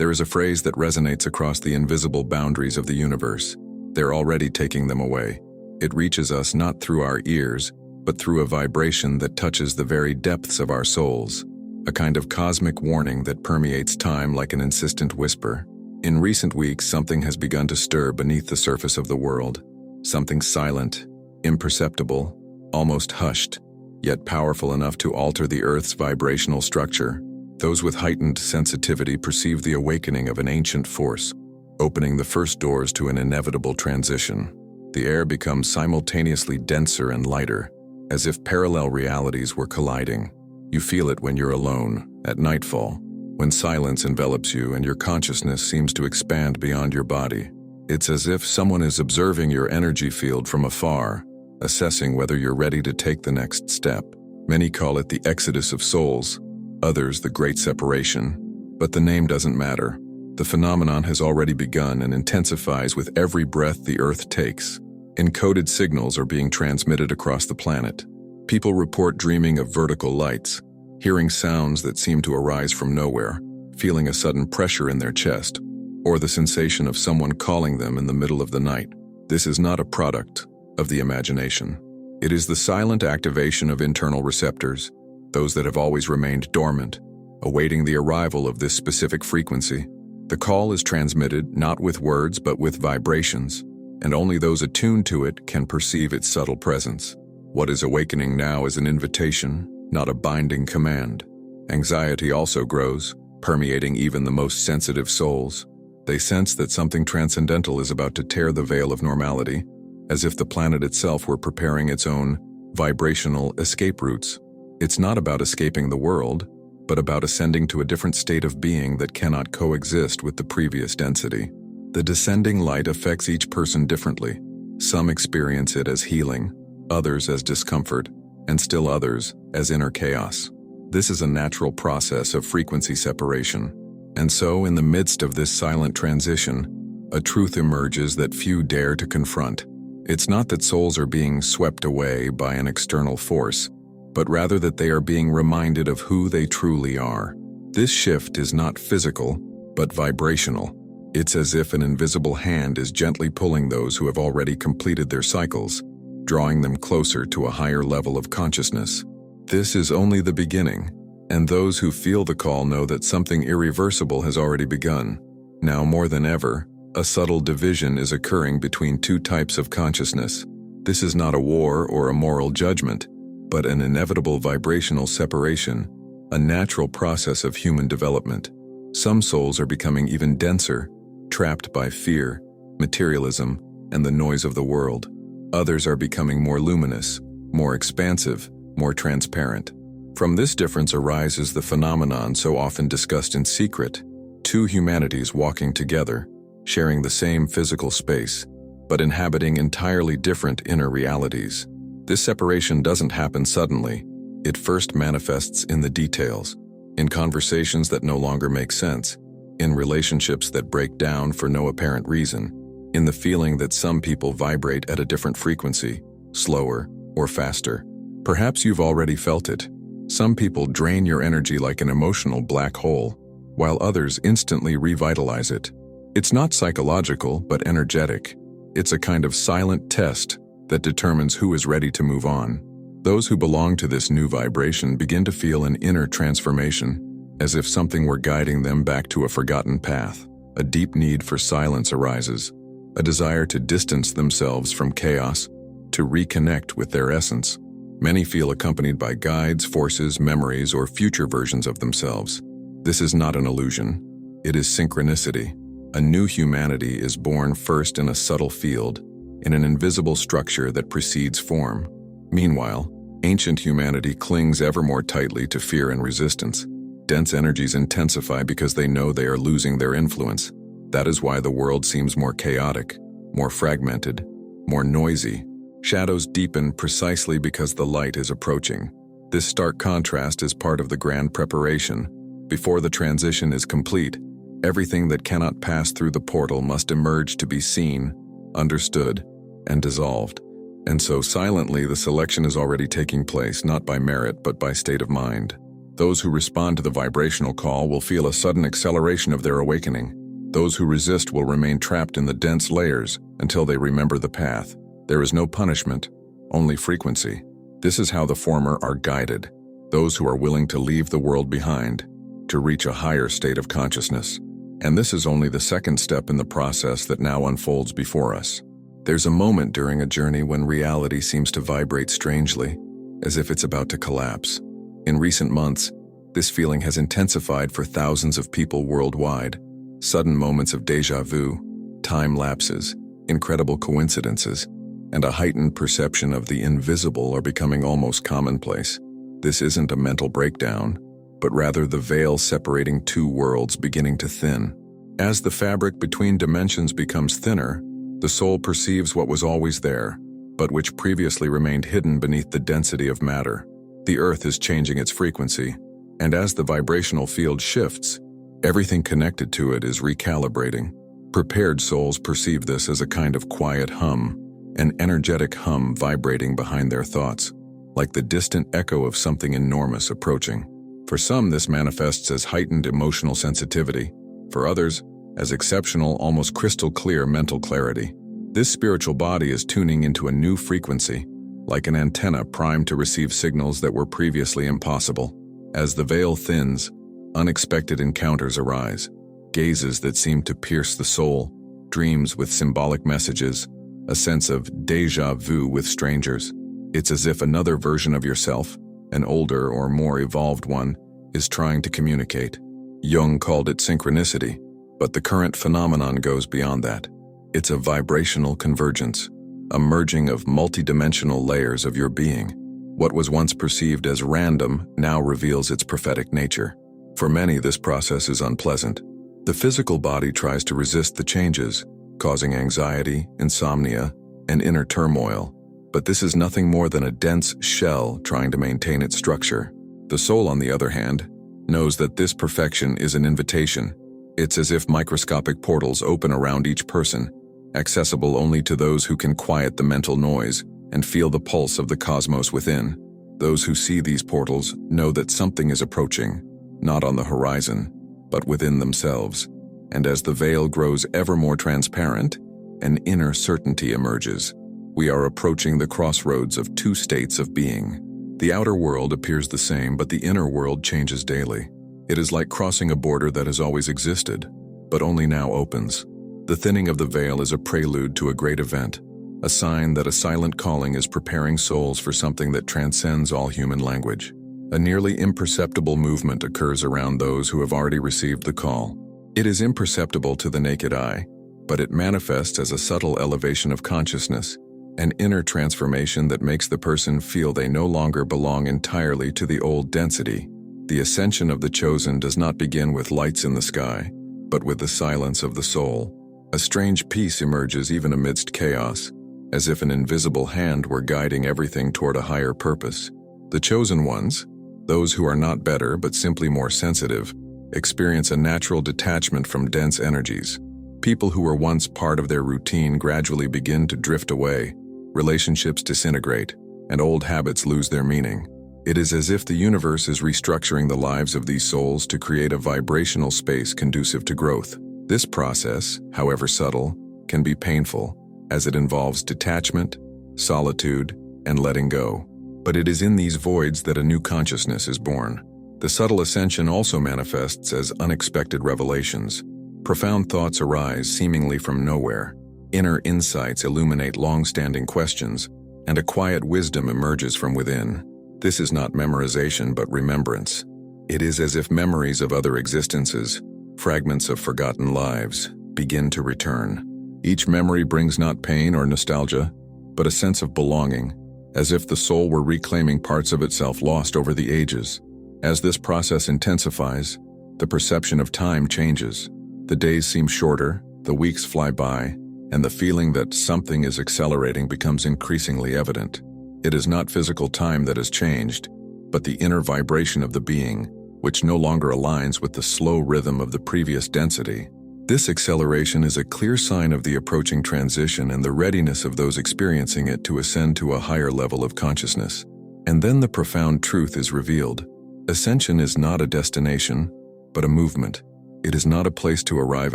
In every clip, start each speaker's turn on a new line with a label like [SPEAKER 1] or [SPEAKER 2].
[SPEAKER 1] There is a phrase that resonates across the invisible boundaries of the universe. They're already taking them away. It reaches us not through our ears, but through a vibration that touches the very depths of our souls, a kind of cosmic warning that permeates time like an insistent whisper. In recent weeks, something has begun to stir beneath the surface of the world, something silent, imperceptible, almost hushed, yet powerful enough to alter the Earth's vibrational structure. Those with heightened sensitivity perceive the awakening of an ancient force, opening the first doors to an inevitable transition. The air becomes simultaneously denser and lighter, as if parallel realities were colliding. You feel it when you're alone, at nightfall, when silence envelops you and your consciousness seems to expand beyond your body. It's as if someone is observing your energy field from afar, assessing whether you're ready to take the next step. Many call it the exodus of souls, others the Great Separation, but the name doesn't matter. The phenomenon has already begun and intensifies with every breath the Earth takes. Encoded signals are being transmitted across the planet. People report dreaming of vertical lights, hearing sounds that seem to arise from nowhere, feeling a sudden pressure in their chest, or the sensation of someone calling them in the middle of the night. This is not a product of the imagination. It is the silent activation of internal receptors, those that have always remained dormant, awaiting the arrival of this specific frequency. The call is transmitted not with words but with vibrations, and only those attuned to it can perceive its subtle presence. What is awakening now is an invitation, not a binding command. Anxiety also grows, permeating even the most sensitive souls. They sense that something transcendental is about to tear the veil of normality, as if the planet itself were preparing its own vibrational escape routes. It's not about escaping the world, but about ascending to a different state of being that cannot coexist with the previous density. The descending light affects each person differently. Some experience it as healing, others as discomfort, and still others as inner chaos. This is a natural process of frequency separation. And so, in the midst of this silent transition, a truth emerges that few dare to confront. It's not that souls are being swept away by an external force, but rather that they are being reminded of who they truly are. This shift is not physical, but vibrational. It's as if an invisible hand is gently pulling those who have already completed their cycles, drawing them closer to a higher level of consciousness. This is only the beginning, and those who feel the call know that something irreversible has already begun. Now more than ever, a subtle division is occurring between two types of consciousness. This is not a war or a moral judgment, but an inevitable vibrational separation, a natural process of human development. Some souls are becoming even denser, trapped by fear, materialism, and the noise of the world. Others are becoming more luminous, more expansive, more transparent. From this difference arises the phenomenon so often discussed in secret: two humanities walking together, sharing the same physical space, but inhabiting entirely different inner realities. This separation doesn't happen suddenly. It first manifests in the details, in conversations that no longer make sense, in relationships that break down for no apparent reason, in the feeling that some people vibrate at a different frequency, slower or faster. Perhaps you've already felt it. Some people drain your energy like an emotional black hole, while others instantly revitalize it. It's not psychological, but energetic. It's a kind of silent test that determines who is ready to move on. Those who belong to this new vibration begin to feel an inner transformation, as if something were guiding them back to a forgotten path. A deep need for silence arises, a desire to distance themselves from chaos, to reconnect with their essence. Many feel accompanied by guides, forces, memories, or future versions of themselves. This is not an illusion. It is synchronicity. A new humanity is born first in a subtle field, in an invisible structure that precedes form. Meanwhile, ancient humanity clings ever more tightly to fear and resistance. Dense energies intensify because they know they are losing their influence. That is why the world seems more chaotic, more fragmented, more noisy. Shadows deepen precisely because the light is approaching. This stark contrast is part of the grand preparation. Before the transition is complete, everything that cannot pass through the portal must emerge to be seen, understood, and dissolved. And so silently the selection is already taking place, not by merit but by state of mind. Those who respond to the vibrational call will feel a sudden acceleration of their awakening. Those who resist will remain trapped in the dense layers until they remember the path. There is no punishment, only frequency. This is how the former are guided, those who are willing to leave the world behind, to reach a higher state of consciousness. And this is only the second step in the process that now unfolds before us. There's a moment during a journey when reality seems to vibrate strangely, as if it's about to collapse. In recent months, this feeling has intensified for thousands of people worldwide. Sudden moments of déjà vu, time lapses, incredible coincidences, and a heightened perception of the invisible are becoming almost commonplace. This isn't a mental breakdown, but rather the veil separating two worlds beginning to thin. As the fabric between dimensions becomes thinner, the soul perceives what was always there, but which previously remained hidden beneath the density of matter. The earth is changing its frequency, and as the vibrational field shifts, everything connected to it is recalibrating. Prepared souls perceive this as a kind of quiet hum, an energetic hum vibrating behind their thoughts, like the distant echo of something enormous approaching. For some, this manifests as heightened emotional sensitivity. For others, as exceptional, almost crystal clear mental clarity. This spiritual body is tuning into a new frequency, like an antenna primed to receive signals that were previously impossible. As the veil thins, unexpected encounters arise, gazes that seem to pierce the soul, dreams with symbolic messages, a sense of déjà vu with strangers. It's as if another version of yourself, an older or more evolved one, is trying to communicate. Jung called it synchronicity, but the current phenomenon goes beyond that. It's a vibrational convergence, a merging of multidimensional layers of your being. What was once perceived as random now reveals its prophetic nature. For many, this process is unpleasant. The physical body tries to resist the changes, causing anxiety, insomnia, and inner turmoil. But this is nothing more than a dense shell trying to maintain its structure. The soul, on the other hand, knows that this perfection is an invitation. It's as if microscopic portals open around each person, accessible only to those who can quiet the mental noise and feel the pulse of the cosmos within. Those who see these portals know that something is approaching, not on the horizon, but within themselves. And as the veil grows ever more transparent, an inner certainty emerges. We are approaching the crossroads of two states of being. The outer world appears the same, but the inner world changes daily. It is like crossing a border that has always existed, but only now opens. The thinning of the veil is a prelude to a great event, a sign that a silent calling is preparing souls for something that transcends all human language. A nearly imperceptible movement occurs around those who have already received the call. It is imperceptible to the naked eye, but it manifests as a subtle elevation of consciousness, an inner transformation that makes the person feel they no longer belong entirely to the old density. The ascension of the chosen does not begin with lights in the sky, but with the silence of the soul. A strange peace emerges even amidst chaos, as if an invisible hand were guiding everything toward a higher purpose. The chosen ones, those who are not better but simply more sensitive, experience a natural detachment from dense energies. People who were once part of their routine gradually begin to drift away, relationships disintegrate, and old habits lose their meaning. It is as if the universe is restructuring the lives of these souls to create a vibrational space conducive to growth. This process, however subtle, can be painful, as it involves detachment, solitude, and letting go. But it is in these voids that a new consciousness is born. The subtle ascension also manifests as unexpected revelations. Profound thoughts arise seemingly from nowhere. Inner insights illuminate long-standing questions, and a quiet wisdom emerges from within. This is not memorization but remembrance. It is as if memories of other existences, fragments of forgotten lives, begin to return. Each memory brings not pain or nostalgia, but a sense of belonging, as if the soul were reclaiming parts of itself lost over the ages. As this process intensifies, the perception of time changes. The days seem shorter, the weeks fly by, and the feeling that something is accelerating becomes increasingly evident. It is not physical time that has changed, but the inner vibration of the being, which no longer aligns with the slow rhythm of the previous density. This acceleration is a clear sign of the approaching transition and the readiness of those experiencing it to ascend to a higher level of consciousness. And then the profound truth is revealed. Ascension is not a destination, but a movement. It is not a place to arrive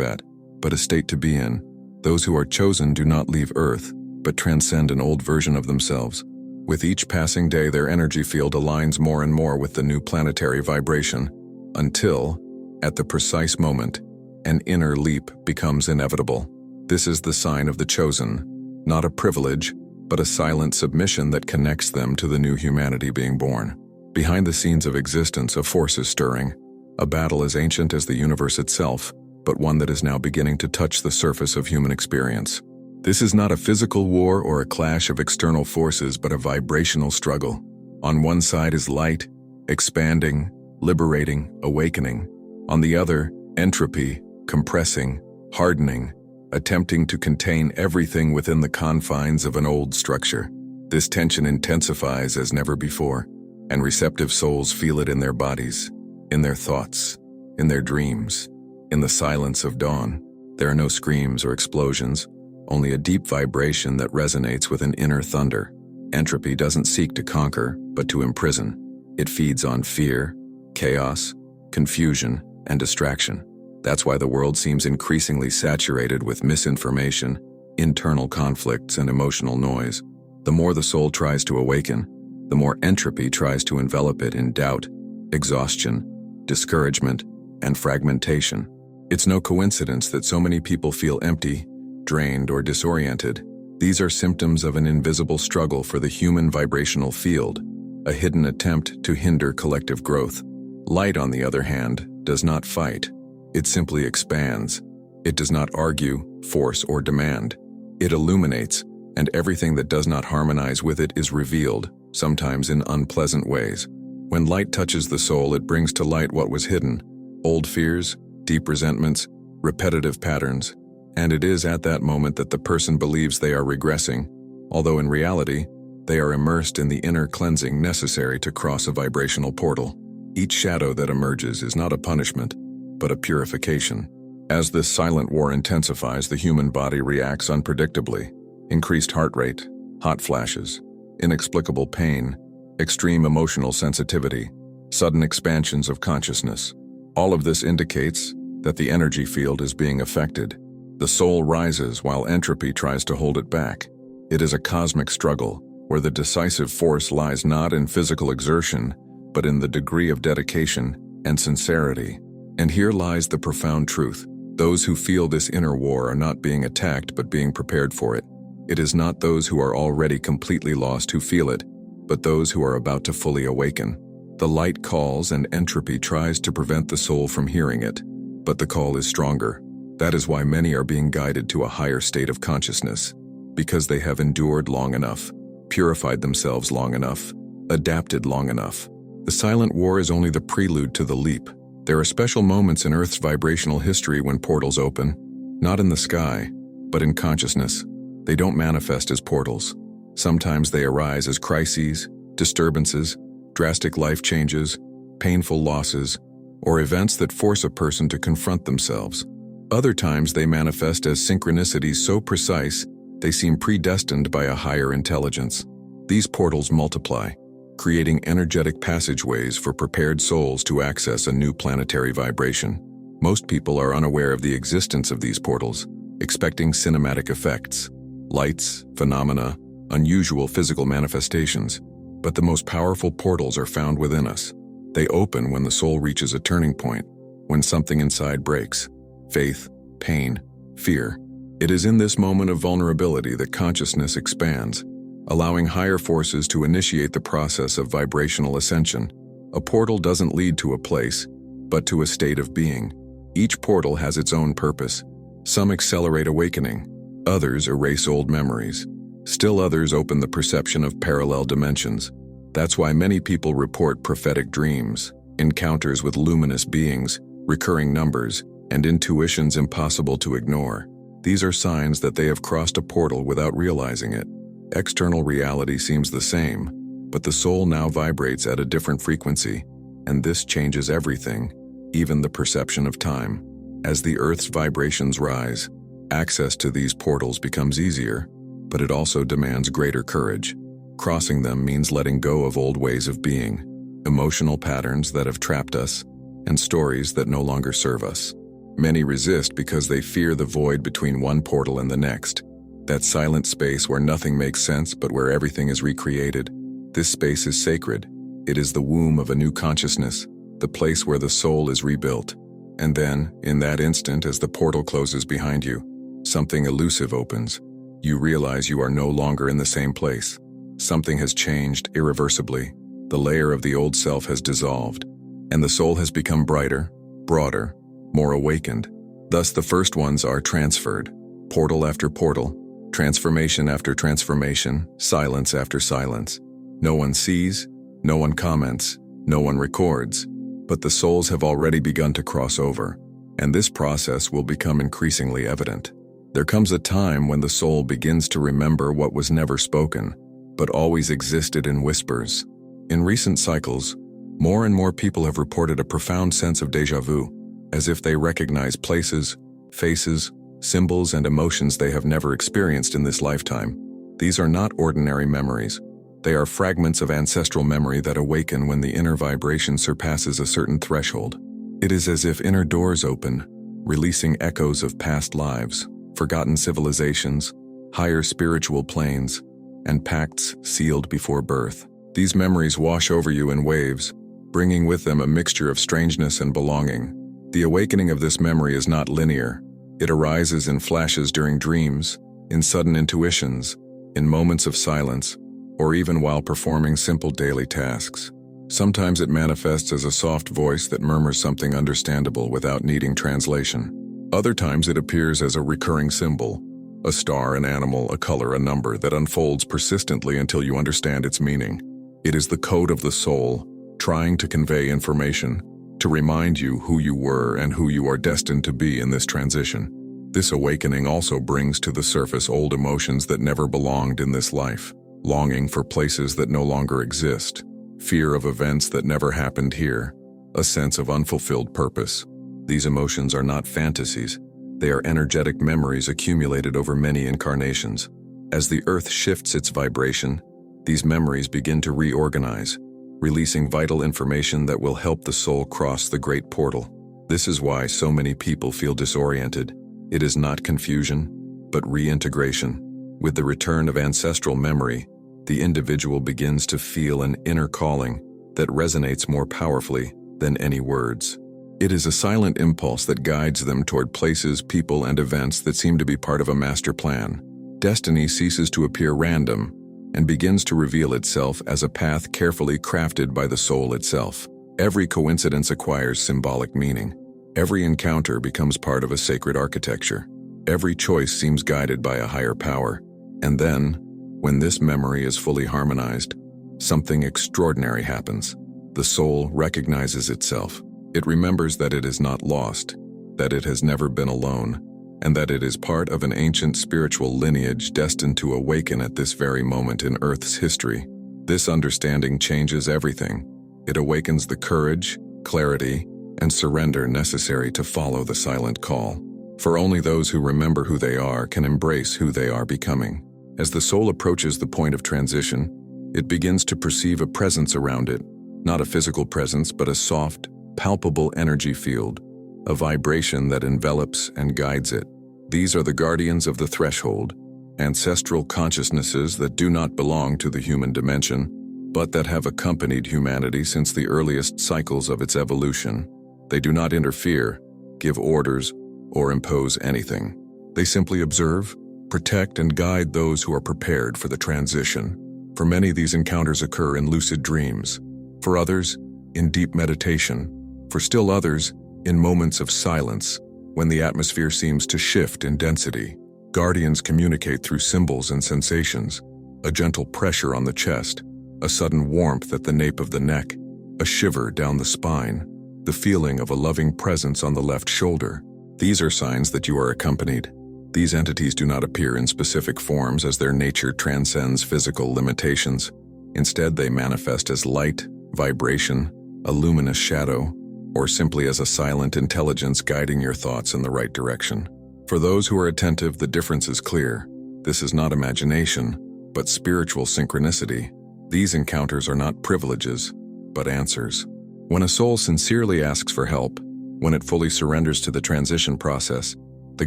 [SPEAKER 1] at, but a state to be in. Those who are chosen do not leave Earth, but transcend an old version of themselves. With each passing day, their energy field aligns more and more with the new planetary vibration, until, at the precise moment, an inner leap becomes inevitable. This is the sign of the chosen, not a privilege, but a silent submission that connects them to the new humanity being born. Behind the scenes of existence, a force is stirring, a battle as ancient as the universe itself, but one that is now beginning to touch the surface of human experience. This is not a physical war or a clash of external forces, but a vibrational struggle. On one side is light, expanding, liberating, awakening. On the other, entropy, compressing, hardening, attempting to contain everything within the confines of an old structure. This tension intensifies as never before, and receptive souls feel it in their bodies, in their thoughts, in their dreams, in the silence of dawn. There are no screams or explosions, only a deep vibration that resonates with an inner thunder. Entropy doesn't seek to conquer, but to imprison. It feeds on fear, chaos, confusion, and distraction. That's why the world seems increasingly saturated with misinformation, internal conflicts, and emotional noise. The more the soul tries to awaken, the more entropy tries to envelop it in doubt, exhaustion, discouragement, and fragmentation. It's no coincidence that so many people feel empty, drained, or disoriented. These are symptoms of an invisible struggle for the human vibrational field, a hidden attempt to hinder collective growth. Light, on the other hand, does not fight. It simply expands. It does not argue, force, or demand. It illuminates, and everything that does not harmonize with it is revealed, sometimes in unpleasant ways. When light touches the soul, it brings to light what was hidden: old fears, deep resentments, repetitive patterns. And it is at that moment that the person believes they are regressing, although in reality, they are immersed in the inner cleansing necessary to cross a vibrational portal. Each shadow that emerges is not a punishment, but a purification. As this silent war intensifies, the human body reacts unpredictably. Increased heart rate, hot flashes, inexplicable pain, extreme emotional sensitivity, sudden expansions of consciousness. All of this indicates that the energy field is being affected. The soul rises while entropy tries to hold it back. It is a cosmic struggle where the decisive force lies not in physical exertion, but in the degree of dedication and sincerity. And here lies the profound truth. Those who feel this inner war are not being attacked, but being prepared for it. It is not those who are already completely lost who feel it, but those who are about to fully awaken. The light calls, and entropy tries to prevent the soul from hearing it, but the call is stronger. That is why many are being guided to a higher state of consciousness, because they have endured long enough, purified themselves long enough, adapted long enough. The silent war is only the prelude to the leap. There are special moments in Earth's vibrational history when portals open, not in the sky, but in consciousness. They don't manifest as portals. Sometimes they arise as crises, disturbances, drastic life changes, painful losses, or events that force a person to confront themselves. Other times they manifest as synchronicities so precise they seem predestined by a higher intelligence. These portals multiply, creating energetic passageways for prepared souls to access a new planetary vibration. Most people are unaware of the existence of these portals, expecting cinematic effects, lights, phenomena, unusual physical manifestations. But the most powerful portals are found within us. They open when the soul reaches a turning point, when something inside breaks. Faith, pain, fear. It is in this moment of vulnerability that consciousness expands, allowing higher forces to initiate the process of vibrational ascension. A portal doesn't lead to a place, but to a state of being. Each portal has its own purpose. Some accelerate awakening, others erase old memories. Still others open the perception of parallel dimensions. That's why many people report prophetic dreams, encounters with luminous beings, recurring numbers, and intuitions impossible to ignore. These are signs that they have crossed a portal without realizing it. External reality seems the same, but the soul now vibrates at a different frequency, and this changes everything, even the perception of time. As the Earth's vibrations rise, access to these portals becomes easier, but it also demands greater courage. Crossing them means letting go of old ways of being, emotional patterns that have trapped us, and stories that no longer serve us. Many resist because they fear the void between one portal and the next, that silent space where nothing makes sense but where everything is recreated. This space is sacred. It is the womb of a new consciousness, the place where the soul is rebuilt. And then, in that instant, as the portal closes behind you, something elusive opens. You realize you are no longer in the same place. Something has changed irreversibly. The layer of the old self has dissolved, and the soul has become brighter, broader, more awakened. Thus the first ones are transferred, portal after portal, transformation after transformation, silence after silence. No one sees, no one comments, no one records, but the souls have already begun to cross over, and this process will become increasingly evident. There comes a time when the soul begins to remember what was never spoken, but always existed in whispers. In recent cycles, more and more people have reported a profound sense of déjà vu, as if they recognize places, faces, symbols, and emotions they have never experienced in this lifetime. These are not ordinary memories. They are fragments of ancestral memory that awaken when the inner vibration surpasses a certain threshold. It is as if inner doors open, releasing echoes of past lives, forgotten civilizations, higher spiritual planes, and pacts sealed before birth. These memories wash over you in waves, bringing with them a mixture of strangeness and belonging. The awakening of this memory is not linear. It arises in flashes during dreams, in sudden intuitions, in moments of silence, or even while performing simple daily tasks. Sometimes it manifests as a soft voice that murmurs something understandable without needing translation. Other times it appears as a recurring symbol, a star, an animal, a color, a number that unfolds persistently until you understand its meaning. It is the code of the soul, trying to convey information, to remind you who you were and who you are destined to be in this transition. This awakening also brings to the surface old emotions that never belonged in this life, longing for places that no longer exist, fear of events that never happened here, a sense of unfulfilled purpose. These emotions are not fantasies. They are energetic memories accumulated over many incarnations. As the earth shifts its vibration, these memories begin to reorganize, releasing vital information that will help the soul cross the great portal. This is why so many people feel disoriented. It is not confusion, but reintegration. With the return of ancestral memory, the individual begins to feel an inner calling that resonates more powerfully than any words. It is a silent impulse that guides them toward places, people, and events that seem to be part of a master plan. Destiny ceases to appear random and begins to reveal itself as a path carefully crafted by the soul itself. Every coincidence acquires symbolic meaning. Every encounter becomes part of a sacred architecture. Every choice seems guided by a higher power. And then, when this memory is fully harmonized, something extraordinary happens. The soul recognizes itself. It remembers that it is not lost, that it has never been alone, and that it is part of an ancient spiritual lineage destined to awaken at this very moment in Earth's history. This understanding changes everything. It awakens the courage, clarity, and surrender necessary to follow the silent call. For only those who remember who they are can embrace who they are becoming. As the soul approaches the point of transition, it begins to perceive a presence around it, not a physical presence, but a soft, palpable energy field, a vibration that envelops and guides it. These are the guardians of the threshold, ancestral consciousnesses that do not belong to the human dimension, but that have accompanied humanity since the earliest cycles of its evolution. They do not interfere, give orders, or impose anything. They simply observe, protect, and guide those who are prepared for the transition. For many, these encounters occur in lucid dreams. For others, in deep meditation. For still others, in moments of silence, when the atmosphere seems to shift in density. Guardians communicate through symbols and sensations, a gentle pressure on the chest, a sudden warmth at the nape of the neck, a shiver down the spine, the feeling of a loving presence on the left shoulder. These are signs that you are accompanied. These entities do not appear in specific forms as their nature transcends physical limitations. Instead, they manifest as light, vibration, a luminous shadow, or simply as a silent intelligence guiding your thoughts in the right direction. For those who are attentive, the difference is clear. This is not imagination, but spiritual synchronicity. These encounters are not privileges, but answers. When a soul sincerely asks for help, when it fully surrenders to the transition process, the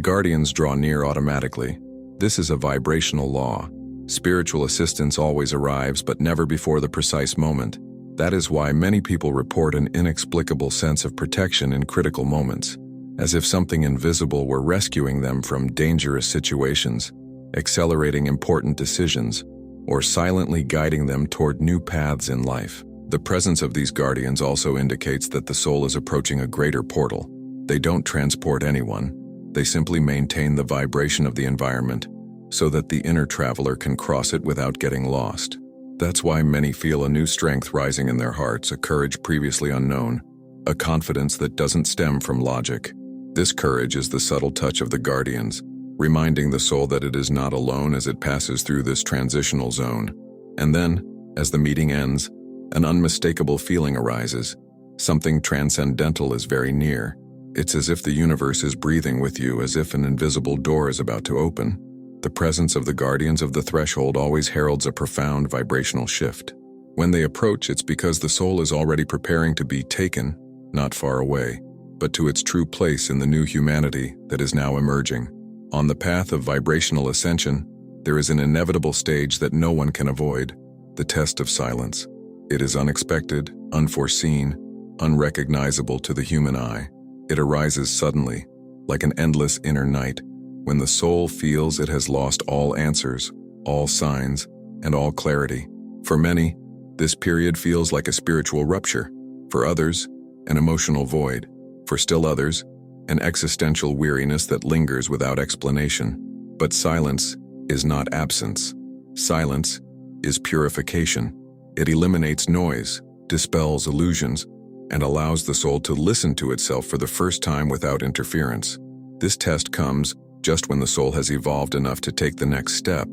[SPEAKER 1] guardians draw near automatically. This is a vibrational law. Spiritual assistance always arrives, but never before the precise moment. That is why many people report an inexplicable sense of protection in critical moments, as if something invisible were rescuing them from dangerous situations, accelerating important decisions, or silently guiding them toward new paths in life. The presence of these guardians also indicates that the soul is approaching a greater portal. They don't transport anyone. They simply maintain the vibration of the environment so that the inner traveler can cross it without getting lost. That's why many feel a new strength rising in their hearts, a courage previously unknown, a confidence that doesn't stem from logic. This courage is the subtle touch of the guardians, reminding the soul that it is not alone as it passes through this transitional zone. And then, as the meeting ends, an unmistakable feeling arises. Something transcendental is very near. It's as if the universe is breathing with you, as if an invisible door is about to open. The presence of the guardians of the threshold always heralds a profound vibrational shift. When they approach, it's because the soul is already preparing to be taken, not far away, but to its true place in the new humanity that is now emerging. On the path of vibrational ascension, there is an inevitable stage that no one can avoid, the test of silence. It is unexpected, unforeseen, unrecognizable to the human eye. It arises suddenly, like an endless inner night, when the soul feels it has lost all answers, all signs, and all clarity. For many, this period feels like a spiritual rupture. For others, an emotional void. For still others, an existential weariness that lingers without explanation. But silence is not absence. Silence is purification. It eliminates noise, dispels illusions, and allows the soul to listen to itself for the first time without interference. This test comes just when the soul has evolved enough to take the next step,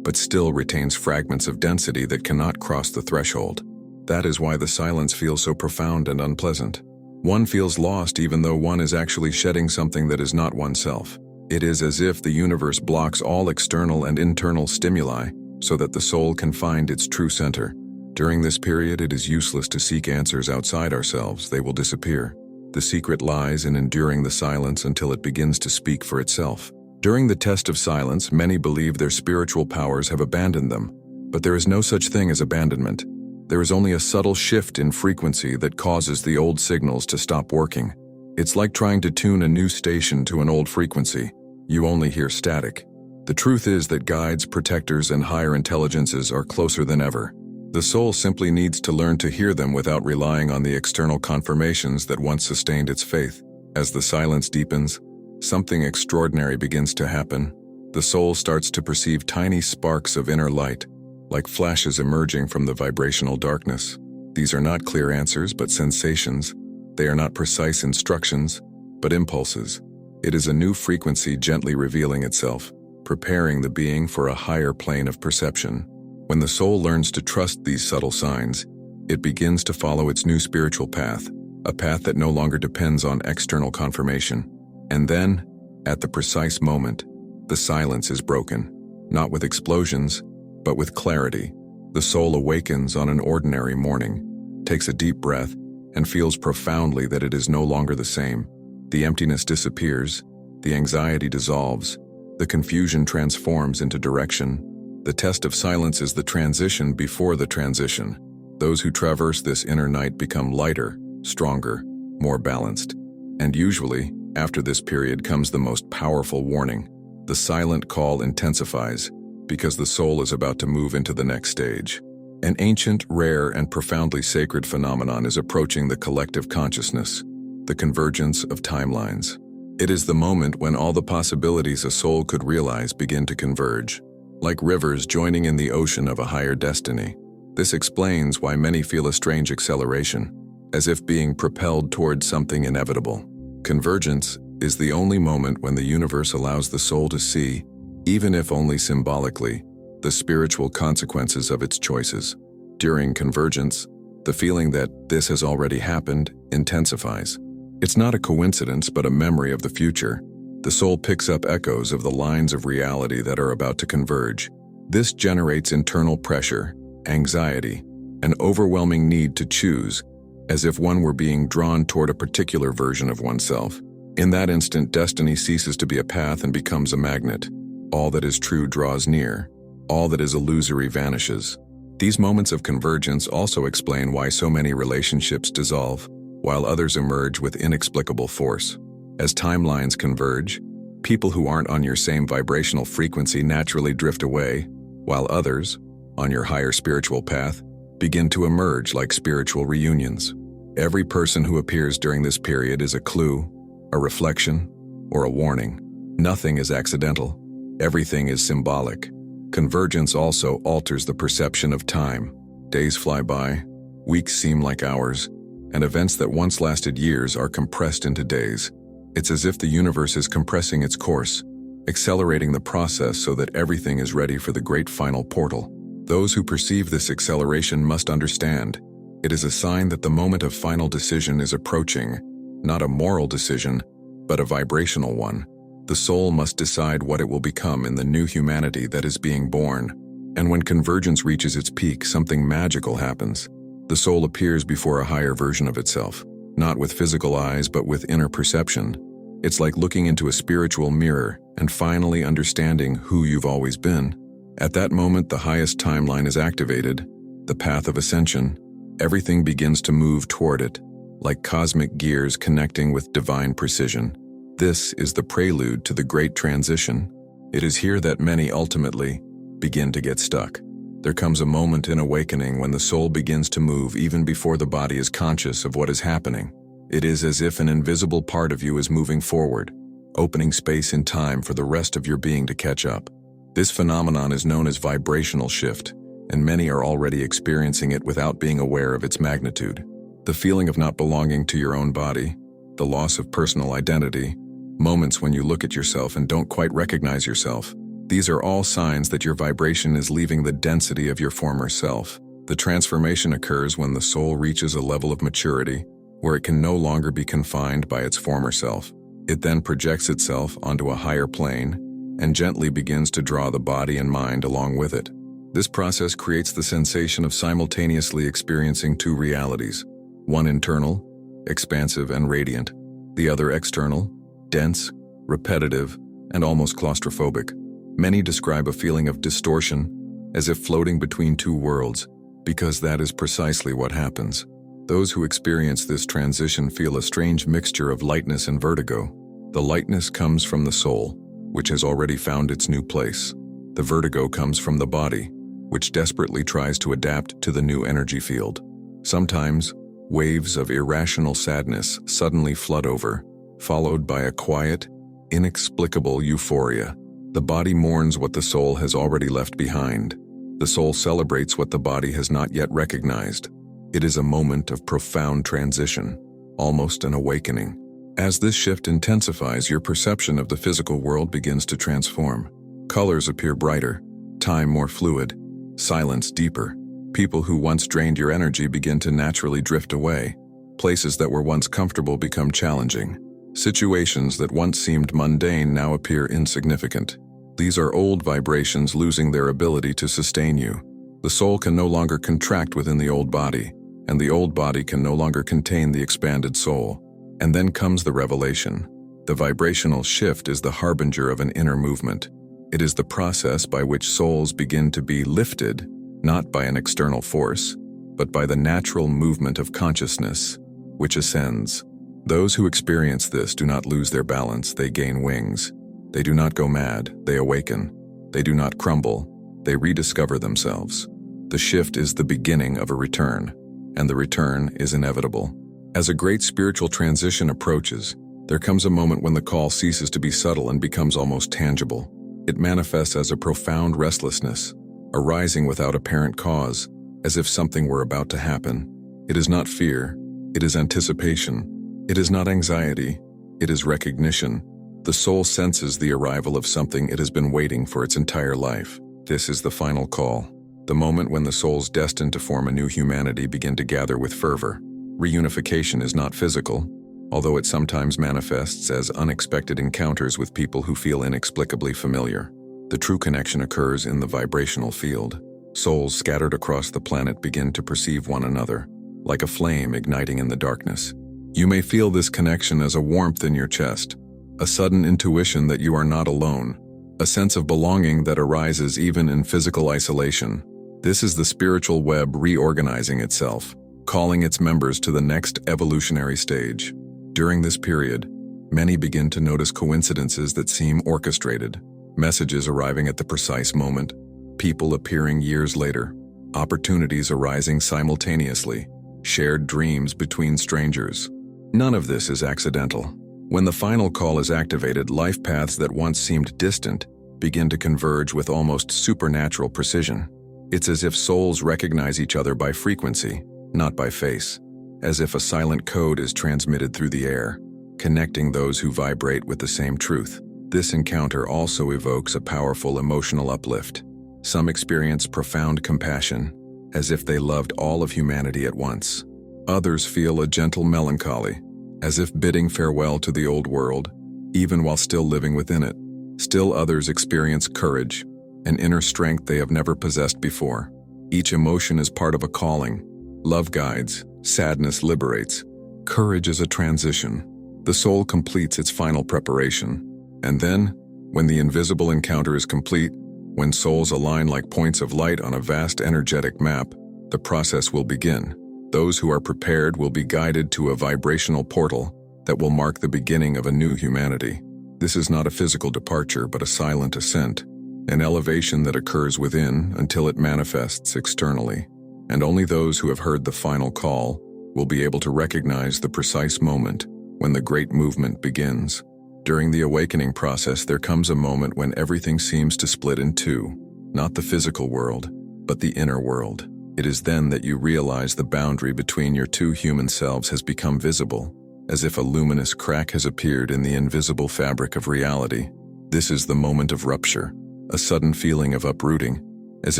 [SPEAKER 1] but still retains fragments of density that cannot cross the threshold. That is why the silence feels so profound and unpleasant. One feels lost even though one is actually shedding something that is not oneself. It is as if the universe blocks all external and internal stimuli so that the soul can find its true center. During this period, it is useless to seek answers outside ourselves. They will disappear. The secret lies in enduring the silence until it begins to speak for itself. During the test of silence, many believe their spiritual powers have abandoned them. But there is no such thing as abandonment. There is only a subtle shift in frequency that causes the old signals to stop working. It's like trying to tune a new station to an old frequency. You only hear static. The truth is that guides, protectors, and higher intelligences are closer than ever. The soul simply needs to learn to hear them without relying on the external confirmations that once sustained its faith. As the silence deepens, something extraordinary begins to happen. The soul starts to perceive tiny sparks of inner light, like flashes emerging from the vibrational darkness. These are not clear answers, but sensations. They are not precise instructions, but impulses. It is a new frequency gently revealing itself, preparing the being for a higher plane of perception. When the soul learns to trust these subtle signs, it begins to follow its new spiritual path, a path that no longer depends on external confirmation. And then, at the precise moment, the silence is broken, not with explosions, but with clarity. The soul awakens on an ordinary morning, takes a deep breath, and feels profoundly that it is no longer the same. The emptiness disappears, the anxiety dissolves, the confusion transforms into direction. The test of silence is the transition before the transition. Those who traverse this inner night become lighter, stronger, more balanced. And usually, after this period comes the most powerful warning. The silent call intensifies because the soul is about to move into the next stage. An ancient, rare, and profoundly sacred phenomenon is approaching the collective consciousness, the convergence of timelines. It is the moment when all the possibilities a soul could realize begin to converge, like rivers joining in the ocean of a higher destiny. This explains why many feel a strange acceleration, as if being propelled toward something inevitable. Convergence is the only moment when the universe allows the soul to see, even if only symbolically, the spiritual consequences of its choices. During convergence, the feeling that this has already happened intensifies. It's not a coincidence, but a memory of the future. The soul picks up echoes of the lines of reality that are about to converge. This generates internal pressure, anxiety, an overwhelming need to choose, as if one were being drawn toward a particular version of oneself. In that instant, destiny ceases to be a path and becomes a magnet. All that is true draws near. All that is illusory vanishes. These moments of convergence also explain why so many relationships dissolve, while others emerge with inexplicable force. As timelines converge, people who aren't on your same vibrational frequency naturally drift away, while others, on your higher spiritual path, begin to emerge like spiritual reunions. Every person who appears during this period is a clue, a reflection, or a warning. Nothing is accidental. Everything is symbolic. Convergence also alters the perception of time. Days fly by, weeks seem like hours, and events that once lasted years are compressed into days. It's as if the universe is compressing its course, accelerating the process so that everything is ready for the great final portal. Those who perceive this acceleration must understand. It is a sign that the moment of final decision is approaching, not a moral decision, but a vibrational one. The soul must decide what it will become in the new humanity that is being born. And when convergence reaches its peak, something magical happens. The soul appears before a higher version of itself, not with physical eyes but with inner perception. It's like looking into a spiritual mirror and finally understanding who you've always been. At that moment, the highest timeline is activated, the path of ascension. Everything begins to move toward it, like cosmic gears connecting with divine precision. This is the prelude to the great transition. It is here that many ultimately begin to get stuck. There comes a moment in awakening when the soul begins to move even before the body is conscious of what is happening. It is as if an invisible part of you is moving forward, opening space in time for the rest of your being to catch up. This phenomenon is known as vibrational shift, and many are already experiencing it without being aware of its magnitude. The feeling of not belonging to your own body, the loss of personal identity, moments when you look at yourself and don't quite recognize yourself. These are all signs that your vibration is leaving the density of your former self. The transformation occurs when the soul reaches a level of maturity where it can no longer be confined by its former self. It then projects itself onto a higher plane and gently begins to draw the body and mind along with it. This process creates the sensation of simultaneously experiencing two realities, one internal, expansive and radiant, the other external, dense, repetitive, and almost claustrophobic. Many describe a feeling of distortion, as if floating between two worlds, because that is precisely what happens. Those who experience this transition feel a strange mixture of lightness and vertigo. The lightness comes from the soul, which has already found its new place. The vertigo comes from the body, which desperately tries to adapt to the new energy field. Sometimes, waves of irrational sadness suddenly flood over, followed by a quiet, inexplicable euphoria. The body mourns what the soul has already left behind. The soul celebrates what the body has not yet recognized. It is a moment of profound transition, almost an awakening. As this shift intensifies, your perception of the physical world begins to transform. Colors appear brighter, time more fluid, silence deeper. People who once drained your energy begin to naturally drift away. Places that were once comfortable become challenging. Situations that once seemed mundane now appear insignificant. These are old vibrations losing their ability to sustain you. The soul can no longer contract within the old body, and the old body can no longer contain the expanded soul. And then comes the revelation. The vibrational shift is the harbinger of an inner movement. It is the process by which souls begin to be lifted, not by an external force, but by the natural movement of consciousness, which ascends. Those who experience this do not lose their balance, they gain wings. They do not go mad, they awaken. They do not crumble, they rediscover themselves. The shift is the beginning of a return, and the return is inevitable. As a great spiritual transition approaches, there comes a moment when the call ceases to be subtle and becomes almost tangible. It manifests as a profound restlessness, arising without apparent cause, as if something were about to happen. It is not fear, it is anticipation. It is not anxiety, it is recognition. The soul senses the arrival of something it has been waiting for its entire life. This is the final call, the moment when the souls destined to form a new humanity begin to gather with fervor. Reunification is not physical, although it sometimes manifests as unexpected encounters with people who feel inexplicably familiar. The true connection occurs in the vibrational field. Souls scattered across the planet begin to perceive one another, like a flame igniting in the darkness. You may feel this connection as a warmth in your chest, a sudden intuition that you are not alone, a sense of belonging that arises even in physical isolation. This is the spiritual web reorganizing itself, calling its members to the next evolutionary stage. During this period, many begin to notice coincidences that seem orchestrated, messages arriving at the precise moment, people appearing years later, opportunities arising simultaneously, shared dreams between strangers. None of this is accidental. When the final call is activated, life paths that once seemed distant begin to converge with almost supernatural precision. It's as if souls recognize each other by frequency, not by face, as if a silent code is transmitted through the air, connecting those who vibrate with the same truth. This encounter also evokes a powerful emotional uplift. Some experience profound compassion, as if they loved all of humanity at once. Others feel a gentle melancholy, as if bidding farewell to the old world, even while still living within it. Still others experience courage, an inner strength they have never possessed before. Each emotion is part of a calling. Love guides, sadness liberates. Courage is a transition. The soul completes its final preparation. And then, when the invisible encounter is complete, when souls align like points of light on a vast energetic map, the process will begin. Those who are prepared will be guided to a vibrational portal that will mark the beginning of a new humanity. This is not a physical departure, but a silent ascent, an elevation that occurs within until it manifests externally. And only those who have heard the final call will be able to recognize the precise moment when the great movement begins. During the awakening process, there comes a moment when everything seems to split in two, not the physical world, but the inner world. It is then that you realize the boundary between your two human selves has become visible, as if a luminous crack has appeared in the invisible fabric of reality. This is the moment of rupture, a sudden feeling of uprooting, as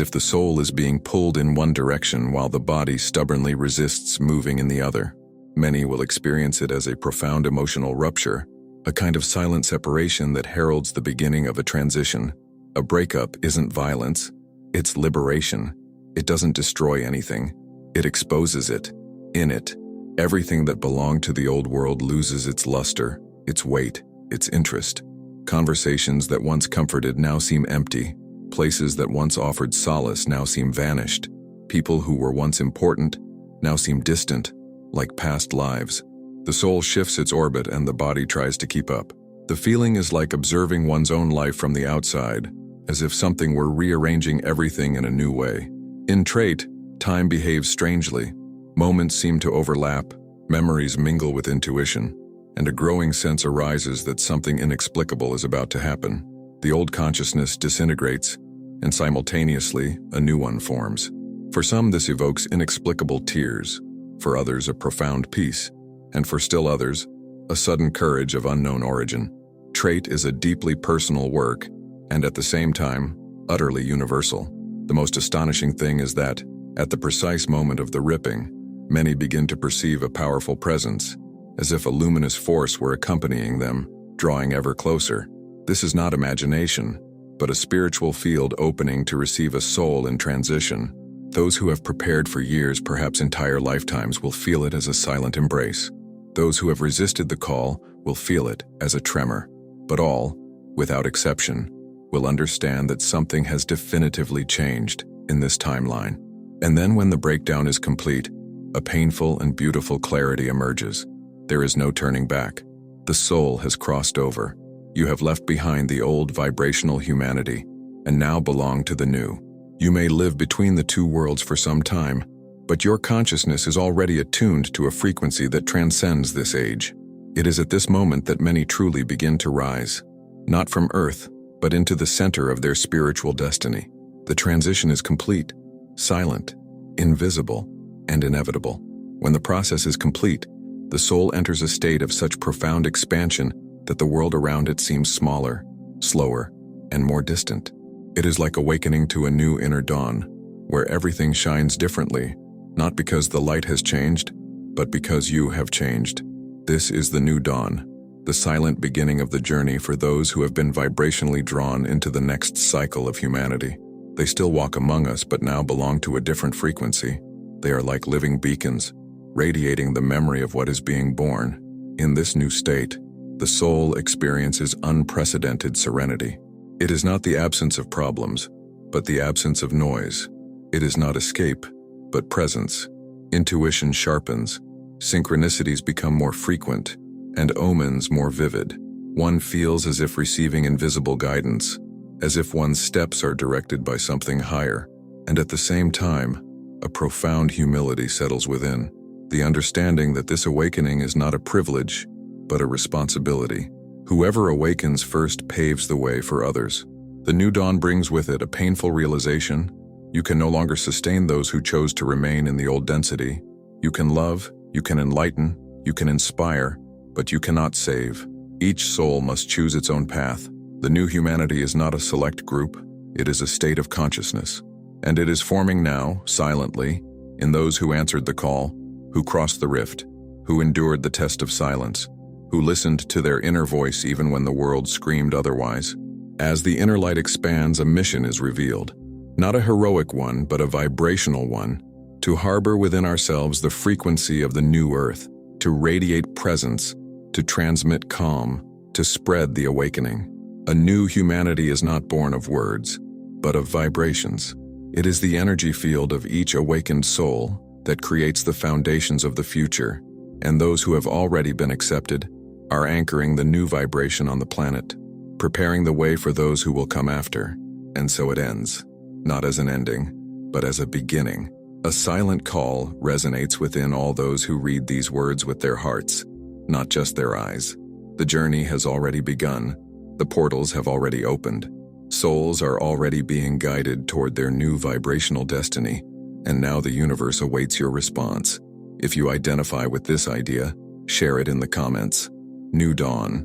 [SPEAKER 1] if the soul is being pulled in one direction while the body stubbornly resists moving in the other. Many will experience it as a profound emotional rupture, a kind of silent separation that heralds the beginning of a transition. A breakup isn't violence, it's liberation. It doesn't destroy anything, it exposes it. In it, everything that belonged to the old world loses its luster, its weight, its interest. Conversations that once comforted now seem empty. Places that once offered solace now seem vanished. People who were once important now seem distant, like past lives. The soul shifts its orbit and the body tries to keep up. The feeling is like observing one's own life from the outside, as if something were rearranging everything in a new way. In trait, time behaves strangely. Moments seem to overlap, memories mingle with intuition, and a growing sense arises that something inexplicable is about to happen. The old consciousness disintegrates, and simultaneously, a new one forms. For some, this evokes inexplicable tears, for others, a profound peace, and for still others, a sudden courage of unknown origin. Trait is a deeply personal work, and at the same time, utterly universal. The most astonishing thing is that, at the precise moment of the ripping, many begin to perceive a powerful presence, as if a luminous force were accompanying them, drawing ever closer. This is not imagination, but a spiritual field opening to receive a soul in transition. Those who have prepared for years, perhaps entire lifetimes, will feel it as a silent embrace. Those who have resisted the call will feel it as a tremor. But all, without exception, will understand that something has definitively changed in this timeline. And then when the breakdown is complete, a painful and beautiful clarity emerges. There is no turning back. The soul has crossed over. You have left behind the old vibrational humanity, and now belong to the new. You may live between the two worlds for some time, but your consciousness is already attuned to a frequency that transcends this age. It is at this moment that many truly begin to rise, not from earth, but into the center of their spiritual destiny. The transition is complete, silent, invisible, and inevitable. When the process is complete, the soul enters a state of such profound expansion that the world around it seems smaller, slower, and more distant. It is like awakening to a new inner dawn, where everything shines differently, not because the light has changed, but because you have changed. This is the new dawn, the silent beginning of the journey for those who have been vibrationally drawn into the next cycle of humanity. They still walk among us, but now belong to a different frequency. They are like living beacons, radiating the memory of what is being born. In this new state, the soul experiences unprecedented serenity. It is not the absence of problems, but the absence of noise. It is not escape, but presence. Intuition sharpens, synchronicities become more frequent, and omens more vivid. One feels as if receiving invisible guidance, as if one's steps are directed by something higher, and at the same time, a profound humility settles within, the understanding that this awakening is not a privilege, but a responsibility. Whoever awakens first paves the way for others. The new dawn brings with it a painful realization. You can no longer sustain those who chose to remain in the old density. You can love, you can enlighten, you can inspire, but you cannot save. Each soul must choose its own path. The new humanity is not a select group, it is a state of consciousness. And it is forming now, silently, in those who answered the call, who crossed the rift, who endured the test of silence, who listened to their inner voice even when the world screamed otherwise. As the inner light expands, a mission is revealed. Not a heroic one, but a vibrational one, to harbor within ourselves the frequency of the new earth, to radiate presence, to transmit calm, to spread the awakening. A new humanity is not born of words, but of vibrations. It is the energy field of each awakened soul that creates the foundations of the future, and those who have already been accepted are anchoring the new vibration on the planet, preparing the way for those who will come after. And so it ends, not as an ending, but as a beginning. A silent call resonates within all those who read these words with their hearts, not just their eyes. The journey has already begun. The portals have already opened. Souls are already being guided toward their new vibrational destiny, and now the universe awaits your response. If you identify with this idea, share it in the comments. New Dawn,